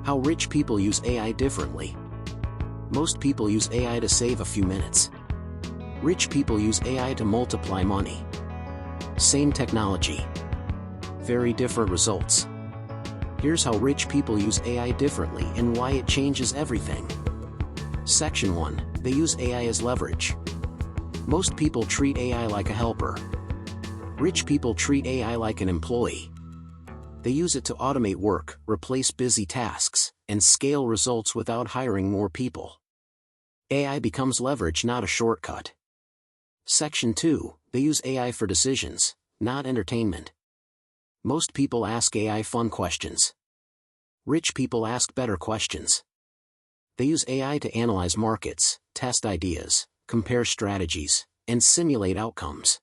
How rich people use AI differently. Most people use AI to save a few minutes. Rich people use AI to multiply money. Same technology. Very different results. Here's how rich people use AI differently and why it changes everything. Section 1. They use AI as leverage. Most people treat AI like a helper. Rich people treat AI like an employee. They use it to automate work, replace busy tasks, and scale results without hiring more people. AI becomes leverage, not a shortcut. Section 2. They use AI for decisions, not entertainment. Most people ask AI fun questions. Rich people ask better questions. They use AI to analyze markets, test ideas, compare strategies, and simulate outcomes.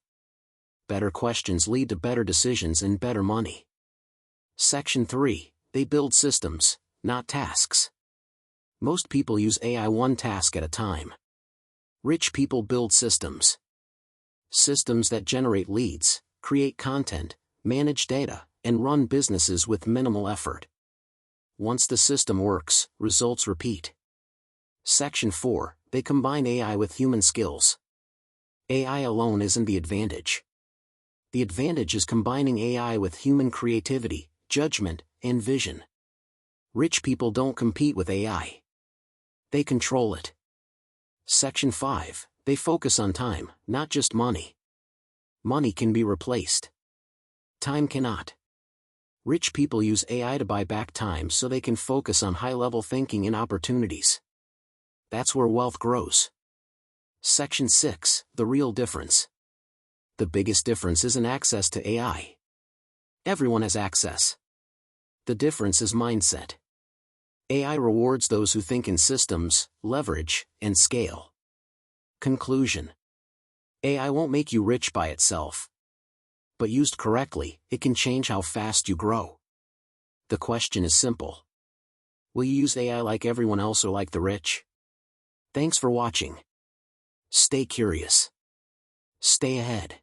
Better questions lead to better decisions and better money. Section 3. They build systems, not tasks. Most people use AI one task at a time. Rich people build systems. Systems that generate leads, create content, manage data, and run businesses with minimal effort. Once the system works, results repeat. Section 4. They combine AI with human skills. AI alone isn't the advantage. The advantage is combining AI with human creativity, judgment, and vision. Rich people don't compete with AI. They control it. Section 5. They focus on time, not just money. Money can be replaced. Time cannot. Rich people use AI to buy back time so they can focus on high-level thinking and opportunities. That's where wealth grows. Section 6. The real difference. The biggest difference isn't access to AI. Everyone has access. The difference is mindset. AI rewards those who think in systems, leverage, and scale. Conclusion. AI won't make you rich by itself. But used correctly, it can change how fast you grow. The question is simple. Will you use AI like everyone else or like the rich? Thanks for watching. Stay curious. Stay ahead.